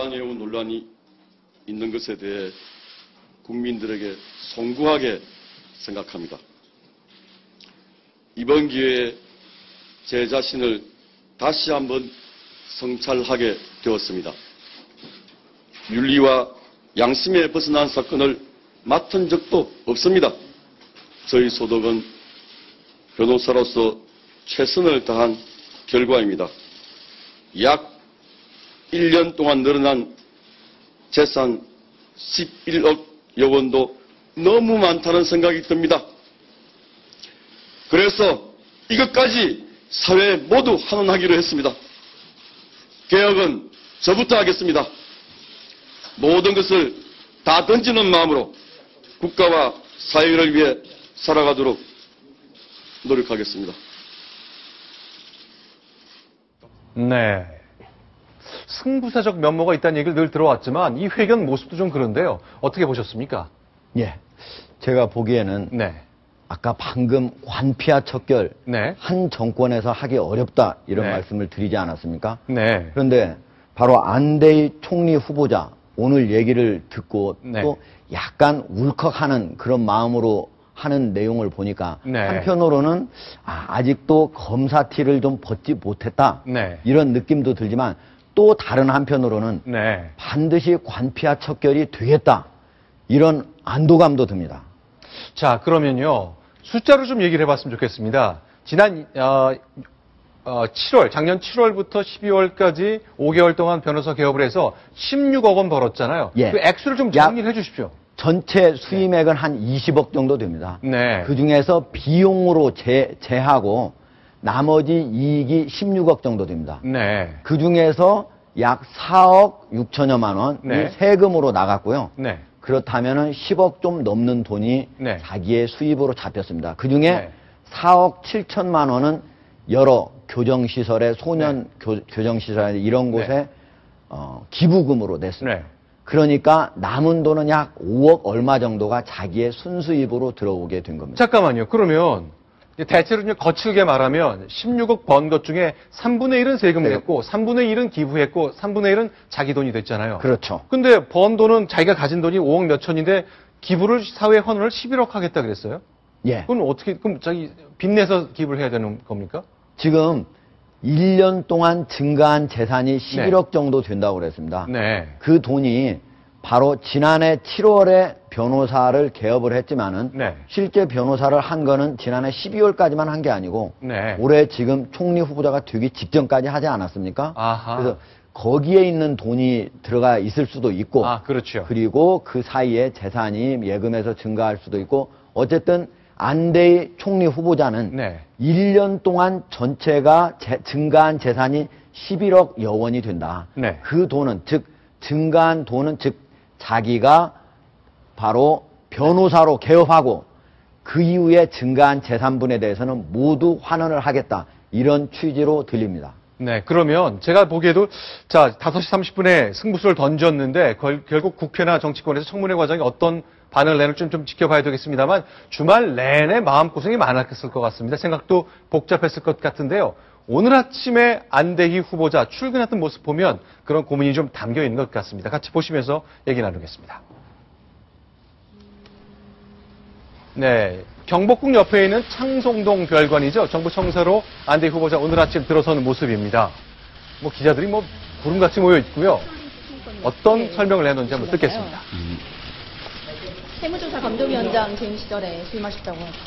증가해온 논란이 있는 것에 대해 국민들에게 송구하게 생각합니다. 이번 기회에 제 자신을 다시 한번 성찰하게 되었습니다. 윤리와 양심에 벗어난 사건을 맡은 적도 없습니다. 저희 소득은 변호사로서 최선을 다한 결과입니다. 약 1년 동안 늘어난 재산 11억여 원도 너무 많다는 생각이 듭니다. 그래서 이것까지 사회에 모두 환원하기로 했습니다. 개혁은 저부터 하겠습니다. 모든 것을 다 던지는 마음으로 국가와 사회를 위해 살아가도록 노력하겠습니다. 네. 승부사적 면모가 있다는 얘기를 늘 들어왔지만 이 회견 모습도 좀 그런데요. 어떻게 보셨습니까? 예. 제가 보기에는 네. 아까 방금 관피와 척결 네. 한 정권에서 하기 어렵다 이런 네. 말씀을 드리지 않았습니까? 네. 그런데 바로 안대희 총리 후보자 오늘 얘기를 듣고 네. 또 약간 울컥하는 그런 마음으로 하는 내용을 보니까 네. 한편으로는 아직도 검사 티를 좀 벗지 못했다 네. 이런 느낌도 들지만 또 다른 한편으로는 네. 반드시 관피와 척결이 되겠다 이런 안도감도 듭니다. 자, 그러면요. 숫자로 좀 얘기를 해봤으면 좋겠습니다. 지난 7월, 작년 7월부터 12월까지 5개월 동안 변호사 개업을 해서 16억 원 벌었잖아요. 예. 그 액수를 좀 정리를 해 주십시오. 전체 수임액은 한 20억 정도 됩니다. 네. 그 중에서 비용으로 제하고 나머지 이익이 16억 정도 됩니다. 네. 그 중에서 약 4억 6천여만 원이 네. 세금으로 나갔고요. 네. 그렇다면은 10억 좀 넘는 돈이 네. 자기의 수입으로 잡혔습니다. 그 중에 네. 4억 7천만 원은 여러 교정시설에 소년 교정시설 이런 곳에 네. 기부금으로 냈습니다. 네. 그러니까 남은 돈은 약 5억 얼마 정도가 자기의 순수입으로 들어오게 된 겁니다. 잠깐만요. 그러면 대체로 이제 거칠게 말하면 16억 번 것 중에 3분의 1은 세금 네. 냈고 3분의 1은 기부했고 3분의 1은 자기 돈이 됐잖아요. 그렇죠. 근데 번 돈은 자기가 가진 돈이 5억 몇 천인데 기부를 사회 헌원을 11억 하겠다 그랬어요? 예. 그건 어떻게 그럼 자기 빚내서 기부를 해야 되는 겁니까? 지금 1년 동안 증가한 재산이 11억 정도 된다고 그랬습니다. 네. 그 돈이 바로 지난해 7월에 변호사를 개업을 했지만은 네. 실제 변호사를 한 거는 지난해 12월까지만 한 게 아니고 네. 올해 지금 총리 후보자가 되기 직전까지 하지 않았습니까? 아하. 그래서 거기에 있는 돈이 들어가 있을 수도 있고 그렇죠. 그리고 그 사이에 재산이 예금에서 증가할 수도 있고 어쨌든 안대희 총리 후보자는 네. 1년 동안 전체가 증가한 재산이 11억여 원이 된다. 네. 그 돈은 즉 증가한 돈은 즉 자기가 바로 변호사로 개업하고 그 이후에 증가한 재산분에 대해서는 모두 환원을 하겠다. 이런 취지로 들립니다. 네, 그러면 제가 보기에도 자 5시 30분에 승부수를 던졌는데 결국 국회나 정치권에서 청문회 과정이 어떤 반응을 내놓을지 좀 지켜봐야 되겠습니다만 주말 내내 마음고생이 많았을 것 같습니다. 생각도 복잡했을 것 같은데요. 오늘 아침에 안대희 후보자 출근했던 모습 보면 그런 고민이 좀 담겨 있는 것 같습니다. 같이 보시면서 얘기 나누겠습니다. 네, 경복궁 옆에 있는 창송동 별관이죠. 정부 청사로 안대희 후보자 오늘 아침 들어서는 모습입니다. 기자들이 구름같이 모여 있고요. 어떤 설명을 해놓은지 한번 듣겠습니다. 세무조사 감독위원장 재임 시절에 수임하셨다고 합니다.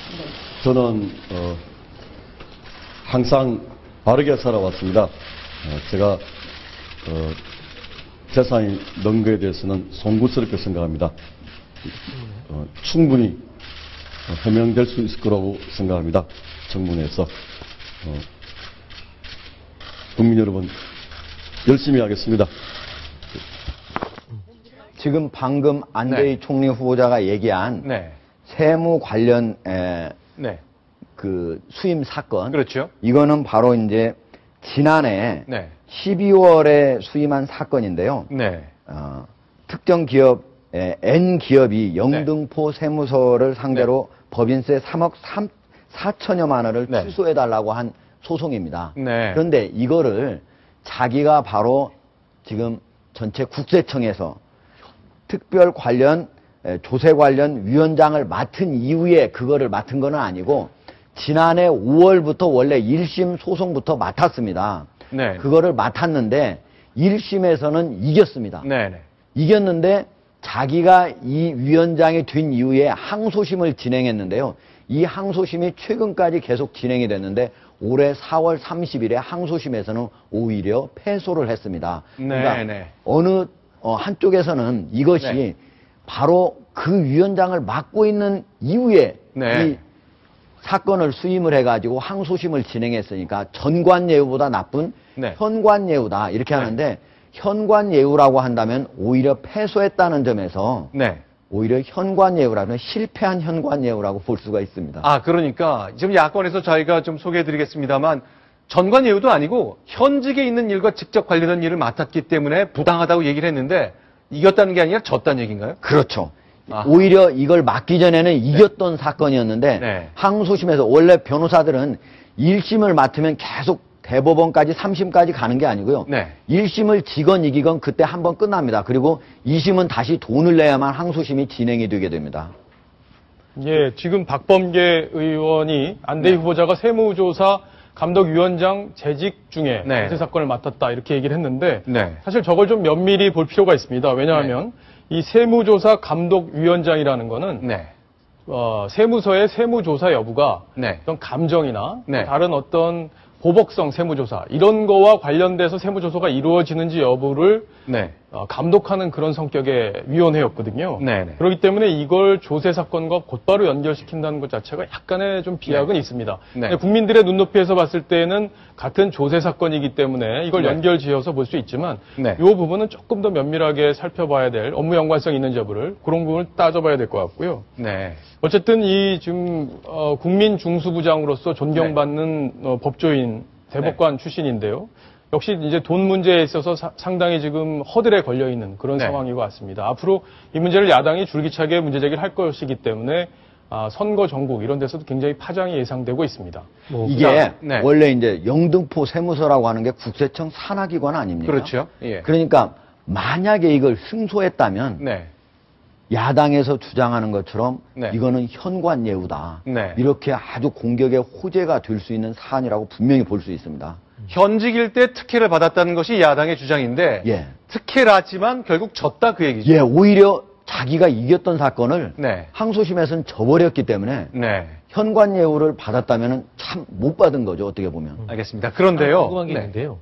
저는 항상 바르게 살아왔습니다. 제가 재산이 넣은 것에 대해서는 송구스럽게 생각합니다. 충분히 해명될 수 있을 거라고 생각합니다. 청문회에서 국민 여러분 열심히 하겠습니다. 지금 방금 안대희 네. 총리 후보자가 얘기한 네. 세무 관련 네. 그 수임 사건. 그렇죠. 이거는 바로 이제 지난해 네. 12월에 수임한 사건인데요. 네. 특정 기업 N 기업이 영등포 세무서를 상대로 법인세 3억 4천여만 원을 네. 취소해달라고 한 소송입니다. 네. 그런데 이거를 자기가 바로 지금 전체 국세청에서 특별 관련 조세 관련 위원장을 맡은 이후에 그거를 맡은 건 아니고 지난해 5월부터 원래 1심 소송부터 맡았습니다. 네. 그거를 맡았는데 1심에서는 이겼습니다. 네네. 이겼는데 자기가 이 위원장이 된 이후에 항소심을 진행했는데요. 이 항소심이 최근까지 계속 진행이 됐는데 올해 4월 30일에 항소심에서는 오히려 패소를 했습니다. 그러니까 네네. 어느 한쪽에서는 이것이 네. 바로 그 위원장을 맡고 있는 이후에 네. 이 사건을 수임을 해가지고 항소심을 진행했으니까 전관예우보다 나쁜 네. 현관예우다 이렇게 하는데 현관예우라고 한다면 오히려 패소했다는 점에서 네. 오히려 현관예우라는 실패한 현관예우라고 볼 수가 있습니다. 아, 그러니까 지금 야권에서 저희가 좀 소개해드리겠습니다만 전관 예우도 아니고 현직에 있는 일과 직접 관련된 일을 맡았기 때문에 부당하다고 얘기를 했는데 이겼다는 게 아니라 졌다는 얘기인가요? 그렇죠. 아하. 오히려 이걸 맡기 전에는 이겼던 사건이었는데 네. 항소심에서 원래 변호사들은 1심을 맡으면 계속 대법원까지 3심까지 가는 게 아니고요. 네. 1심을 지건 이기건 그때 한번 끝납니다. 그리고 2심은 다시 돈을 내야만 항소심이 진행이 되게 됩니다. 예, 지금 박범계 의원이 안대희 후보자가 세무조사 감독위원장 재직 중에 네. 조세 사건을 맡았다 이렇게 얘기를 했는데 네. 사실 저걸 좀 면밀히 볼 필요가 있습니다. 왜냐하면 이 세무조사 감독위원장이라는 거는 네. 세무서의 세무조사 여부가 네. 어떤 감정이나 네. 다른 어떤 보복성 세무조사 이런 거와 관련돼서 세무조사가 이루어지는지 여부를 네. 감독하는 그런 성격의 위원회였거든요. 네네. 그렇기 때문에 이걸 조세 사건과 곧바로 연결시킨다는 것 자체가 약간의 좀 비약은 있습니다. 네. 국민들의 눈높이에서 봤을 때는 같은 조세 사건이기 때문에 이걸 네. 연결지어서 볼 수 있지만 네. 이 부분은 조금 더 면밀하게 살펴봐야 될 업무 연관성 있는 여부를 그런 부분을 따져봐야 될 것 같고요. 네. 어쨌든 이 지금 국민 중수부장으로서 존경받는 법조인 대법관 출신인데요. 역시 이제 돈 문제에 있어서 상당히 지금 허들에 걸려 있는 그런 네. 상황인 것 같습니다. 앞으로 이 문제를 야당이 줄기차게 문제 제기를 할 것이기 때문에 선거 전국 이런 데서도 굉장히 파장이 예상되고 있습니다. 이게 네. 원래 이제 영등포 세무서라고 하는 게 국세청 산하기관 아닙니까? 그렇죠. 예. 그러니까 만약에 이걸 승소했다면 네. 야당에서 주장하는 것처럼 네. 이거는 현관예우다. 네. 이렇게 아주 공격의 호재가 될 수 있는 사안이라고 분명히 볼 수 있습니다. 현직일 때 특혜를 받았다는 것이 야당의 주장인데 예. 특혜라지만 결국 졌다 그 얘기죠. 예, 오히려 자기가 이겼던 사건을 네. 항소심에서는 져버렸기 때문에 네. 현관예우를 받았다면 참 못 받은 거죠, 어떻게 보면. 알겠습니다. 그런데요. 궁금한 게 네. 있는데요.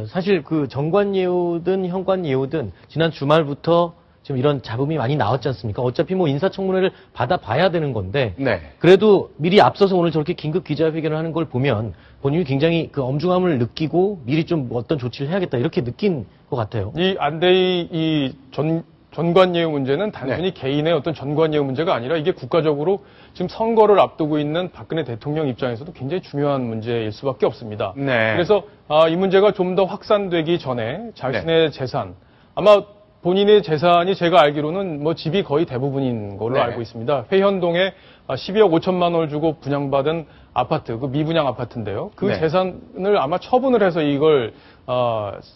사실 전관예우든 현관예우든 지난 주말부터 지금 이런 잡음이 많이 나왔지 않습니까? 어차피 뭐 인사청문회를 받아봐야 되는 건데 네. 그래도 미리 앞서서 오늘 저렇게 긴급 기자회견을 하는 걸 보면 본인이 굉장히 그 엄중함을 느끼고 미리 좀 어떤 조치를 해야겠다 이렇게 느낀 것 같아요. 이 안대희 이 전관예우 문제는 단순히 개인의 어떤 전관예우 문제가 아니라 이게 국가적으로 지금 선거를 앞두고 있는 박근혜 대통령 입장에서도 굉장히 중요한 문제일 수밖에 없습니다. 네. 그래서 이 문제가 좀 더 확산되기 전에 자신의 재산, 아마 본인의 재산이 제가 알기로는 뭐 집이 거의 대부분인 걸로 네. 알고 있습니다. 회현동에 12억 5천만 원을 주고 분양받은 아파트, 그 미분양 아파트인데요. 그 네. 재산을 아마 처분을 해서 이걸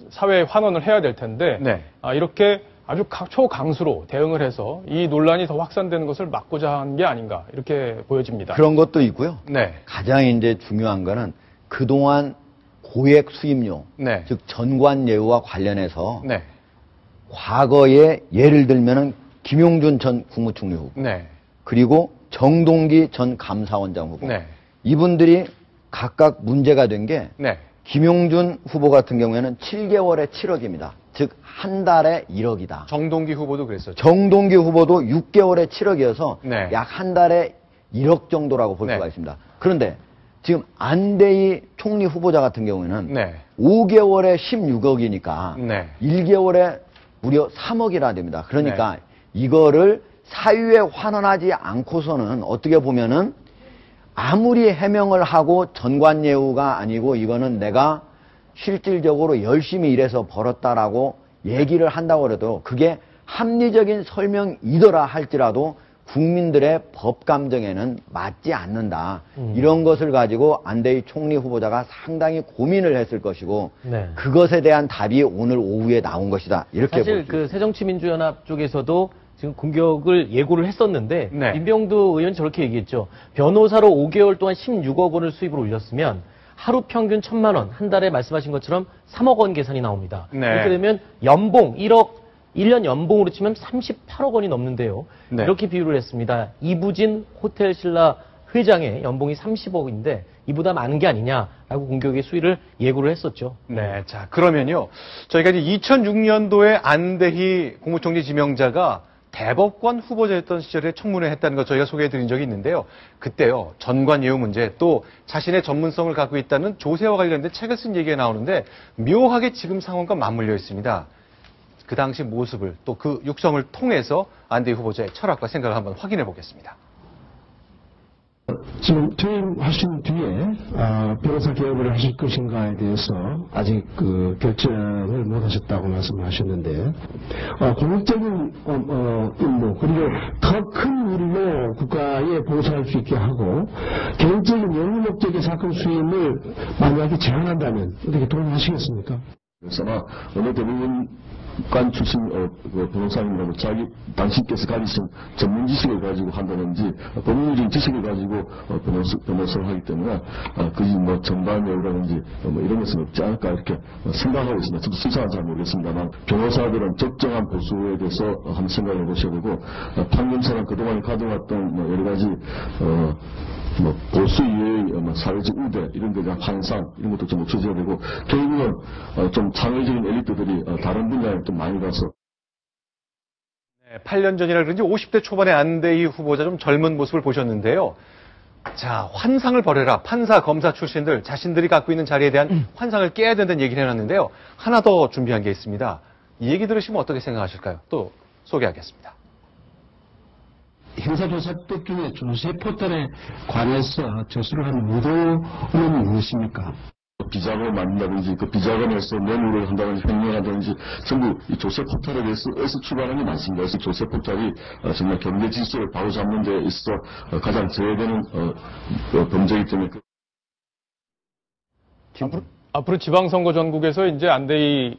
사회에 환원을 해야 될 텐데 네. 이렇게 아주 초강수로 대응을 해서 이 논란이 더 확산되는 것을 막고자 한 게 아닌가 이렇게 보여집니다. 그런 것도 있고요. 네. 가장 이제 중요한 거는 그동안 고액 수임료, 네. 즉 전관예우와 관련해서 네. 과거에 예를 들면은 김용준 전 국무총리 후보, 네. 그리고 정동기 전 감사원장 후보, 네. 이분들이 각각 문제가 된 게 네. 김용준 후보 같은 경우에는 7개월에 7억입니다. 즉 한 달에 1억이다. 정동기 후보도 그랬었죠. 정동기 후보도 6개월에 7억이어서 네. 약 한 달에 1억 정도라고 볼 네. 수가 있습니다. 그런데 지금 안대희 총리 후보자 같은 경우에는 네. 5개월에 16억이니까 네. 1개월에 무려 3억이나 됩니다. 그러니까 이거를 사유에 환원하지 않고서는 어떻게 보면은 아무리 해명을 하고 전관예우가 아니고 이거는 내가 실질적으로 열심히 일해서 벌었다라고 얘기를 한다고 해도 그게 합리적인 설명이더라 할지라도 국민들의 법 감정에는 맞지 않는다. 이런 것을 가지고 안대희 총리 후보자가 상당히 고민을 했을 것이고 네. 그것에 대한 답이 오늘 오후에 나온 것이다. 이렇게 사실 보죠. 그 새정치민주연합 쪽에서도 지금 공격을 예고를 했었는데 네. 임병두 의원 저렇게 얘기했죠. 변호사로 5개월 동안 16억 원을 수입을 올렸으면 하루 평균 1,000만 원, 한 달에 말씀하신 것처럼 3억 원 계산이 나옵니다. 네. 그렇게 되면 연봉 1년 연봉으로 치면 38억 원이 넘는데요. 네. 이렇게 비유를 했습니다. 이부진 호텔 신라 회장의 연봉이 30억인데 이보다 많은 게 아니냐라고 공격의 수위를 예고를 했었죠. 네, 자, 그러면요. 저희가 이제 2006년도에 안대희 국무총리 지명자가 대법관 후보자였던 시절에 청문회 했다는 거 저희가 소개해 드린 적이 있는데요. 그때요, 전관예우 문제 또 자신의 전문성을 갖고 있다는 조세와 관련된 책을 쓴 얘기가 나오는데 묘하게 지금 상황과 맞물려 있습니다. 그 당시 모습을 또 그 육성을 통해서 안대희 후보자의 철학과 생각을 한번 확인해 보겠습니다. 지금 퇴임하신 뒤에 변호사 개업을 하실 것인가에 대해서 아직 그 결정을 못 하셨다고 말씀하셨는데 공익적인 임무 그리고 더 큰 일로 국가에 봉사할 수 있게 하고 개인적인 영리 목적의 사건 수임을 만약에 제한한다면 어떻게 동의하시겠습니까? 그래서 아마 어느 대법관 출신 변호사님이라고 당신께서 가지신 전문 지식을 가지고 한다든지 법률적인 지식을 가지고 변호사를 하기 때문에 그지 뭐 전반예우라든지 뭐 이런 것은 없지 않을까 이렇게 생각하고 있습니다. 저도 실상은 잘 모르겠습니다만 변호사들은 적정한 보수에 대해서 한번 생각해 보셔야 되고 판검사는 그동안 가져왔던 뭐 여러 가지 뭐 보수 이외의 사회적 우대 이런 데 대한 환상 이런 것도 좀 없어져야 되고 결국은 좀 창의적인 엘리트들이 다른 분야에 좀 많이 가서 8년 전이라 그런지 50대 초반의 안대희 후보자 좀 젊은 모습을 보셨는데요. 자, 환상을 버려라. 판사, 검사 출신들 자신들이 갖고 있는 자리에 대한 환상을 깨야 된다는 얘기를 해놨는데요. 하나 더 준비한 게 있습니다. 이 얘기 들으시면 어떻게 생각하실까요? 또 소개하겠습니다. 형사조사법 중에 조세 포털에 관해서 저수를 한 의도는 무엇입니까? 비자금을 만든다든지 그 비자금에서 뇌물을 한다든지 횡령한다든지 전부 이 조세 포털에서 출발하는 게 많습니다. 그래서 조세 포털이 정말 경제 질서를 바로잡는 데 있어 가장 제외되는 범죄이기 때문에 앞으로 지방선거 전국에서 이제 안대희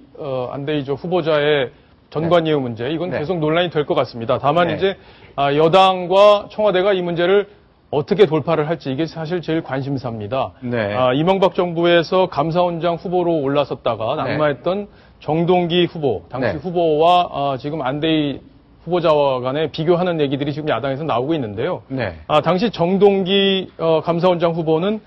후보자의 전관예우 문제 이건 네. 계속 논란이 될 것 같습니다. 다만 네. 이제 여당과 청와대가 이 문제를 어떻게 돌파를 할지 이게 사실 제일 관심사입니다. 네. 이명박 정부에서 감사원장 후보로 올라섰다가 낙마했던 정동기 후보, 당시 네. 후보와 지금 안대희 후보자와 간에 비교하는 얘기들이 지금 야당에서 나오고 있는데요. 네. 당시 정동기 감사원장 후보는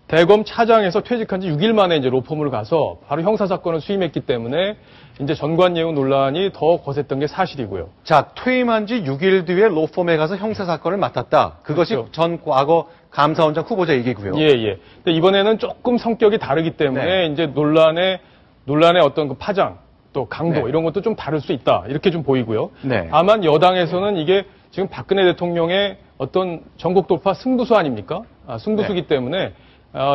대검 차장에서 퇴직한 지 6일 만에 이제 로펌을 가서 바로 형사사건을 수임했기 때문에 이제 전관예우 논란이 더 거셌던 게 사실이고요. 자, 퇴임한 지 6일 뒤에 로펌에 가서 형사사건을 맡았다. 그것이 그렇죠. 전 과거 감사원장 후보자 얘기고요. 예. 근데 이번에는 조금 성격이 다르기 때문에 네. 이제 논란의 어떤 그 파장 또 강도 네. 이런 것도 좀 다를 수 있다. 이렇게 좀 보이고요. 네. 다만 여당에서는 이게 지금 박근혜 대통령의 어떤 전국 돌파 승부수 아닙니까? 승부수기 네. 때문에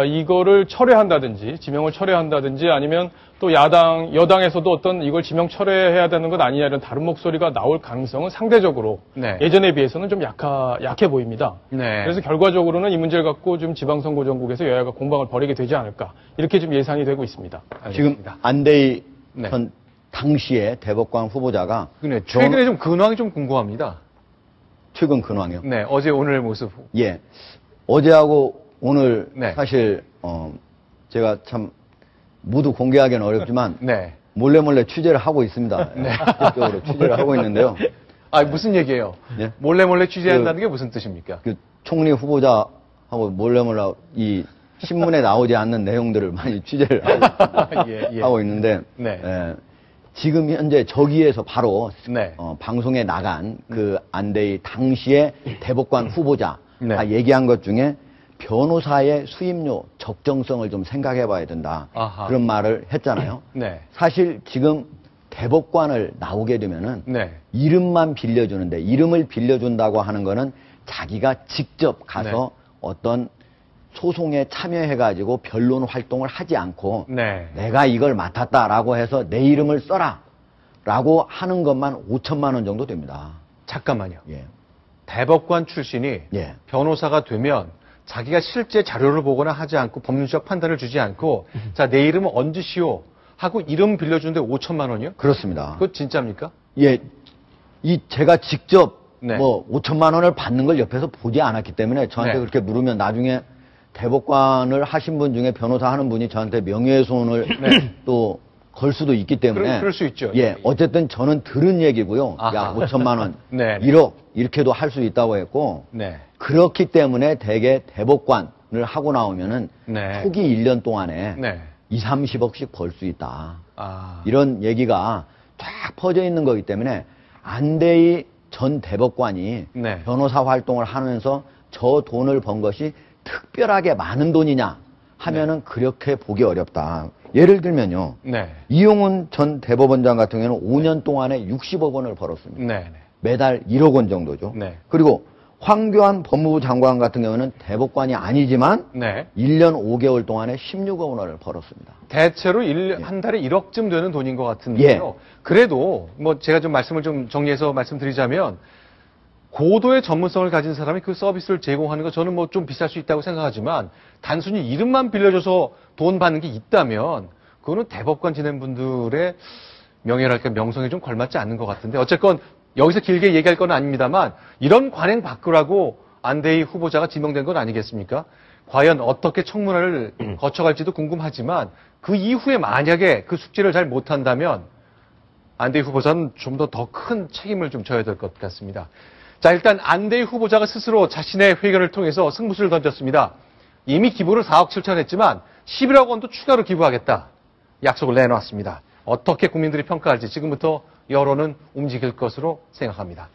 이거를 철회한다든지 지명을 철회한다든지 아니면 또 여당에서도 어떤 이걸 지명 철회해야 되는 것 아니냐 이런 다른 목소리가 나올 가능성은 상대적으로 네. 예전에 비해서는 좀 약해 보입니다. 네. 그래서 결과적으로는 이 문제를 갖고 좀 지방선거 전국에서 여야가 공방을 벌이게 되지 않을까 이렇게 좀 예상이 되고 있습니다. 지금 알겠습니다. 안대희 네. 전 당시에 대법관 후보자가 네, 최근에 좀 근황이 좀 궁금합니다. 최근 근황이요. 네, 어제 오늘 모습. 예. 어제하고 오늘 네. 사실 제가 참 모두 공개하기는 어렵지만 네. 몰래 취재를 하고 있습니다. 직접적으로 취재를 하고 있는데요. 무슨 얘기예요? 예? 몰래 취재한다는 게 무슨 뜻입니까? 그 총리 후보자하고 몰래 이 신문에 나오지 않는 내용들을 많이 취재를 하고, 예. 하고 있는데 네. 지금 현재 저기에서 바로 네. 방송에 나간 그 안대희 당시의 대법관 후보자가 네. 얘기한 것 중에 변호사의 수임료 적정성을 좀 생각해 봐야 된다. 아하. 그런 말을 했잖아요. 네. 사실 지금 대법관을 나오게 되면은 네. 이름만 빌려주는데 이름을 빌려준다고 하는 거는 자기가 직접 가서 어떤 소송에 참여해가지고 변론 활동을 하지 않고 네. 내가 이걸 맡았다라고 해서 내 이름을 써라 라고 하는 것만 5천만 원 정도 됩니다. 잠깐만요. 예. 대법관 출신이 예. 변호사가 되면 자기가 실제 자료를 보거나 하지 않고 법률적 판단을 주지 않고 자, 내 이름은 얹으시오 하고 이름 빌려주는데 5천만 원이요? 그렇습니다. 그거 진짜입니까? 예, 제가 직접 네. 뭐 5천만 원을 받는 걸 옆에서 보지 않았기 때문에 저한테 네. 그렇게 물으면 나중에 대법관을 하신 분 중에 변호사 하는 분이 저한테 명예훼손을 또 걸 수도 있기 때문에 그럴 수 있죠. 예, 어쨌든 저는 들은 얘기고요. 아하. 약 5천만 원, 네. 1억 이렇게도 할 수 있다고 했고 네. 그렇기 때문에 대개 대법관을 하고 나오면은 네. 초기 1년 동안에 네. 2, 30억씩 벌 수 있다. 아. 이런 얘기가 쫙 퍼져 있는 거기 때문에 안대희 전 대법관이 네. 변호사 활동을 하면서 저 돈을 번 것이 특별하게 많은 돈이냐 하면은 그렇게 보기 어렵다. 예를 들면요. 네. 이용훈 전 대법원장 같은 경우는 5년 동안에 60억 원을 벌었습니다. 네. 매달 1억 원 정도죠. 네. 그리고 황교안 법무부 장관 같은 경우는 대법관이 아니지만 네. 1년 5개월 동안에 16억 원을 벌었습니다. 대체로 한 달에 1억쯤 되는 돈인 것 같은데요. 그래도 뭐 제가 좀 말씀을 좀 정리해서 말씀드리자면 고도의 전문성을 가진 사람이 그 서비스를 제공하는 거 저는 뭐 좀 비쌀 수 있다고 생각하지만 단순히 이름만 빌려줘서 돈 받는 게 있다면 그거는 대법관 지낸 분들의 명예랄까 명성에 좀 걸맞지 않는 것 같은데 어쨌건 여기서 길게 얘기할 건 아닙니다만 이런 관행 바꾸라고 안대희 후보자가 지명된 건 아니겠습니까? 과연 어떻게 청문회를 거쳐갈지도 궁금하지만 그 이후에 만약에 그 숙지를 잘 못한다면 안대희 후보자는 좀 더 큰 책임을 좀 져야 될 것 같습니다. 자, 일단 안대희 후보자가 스스로 자신의 회견을 통해서 승부수를 던졌습니다. 이미 기부를 4억 7천 했지만 11억 원도 추가로 기부하겠다. 약속을 내놓았습니다. 어떻게 국민들이 평가할지 지금부터 여론은 움직일 것으로 생각합니다.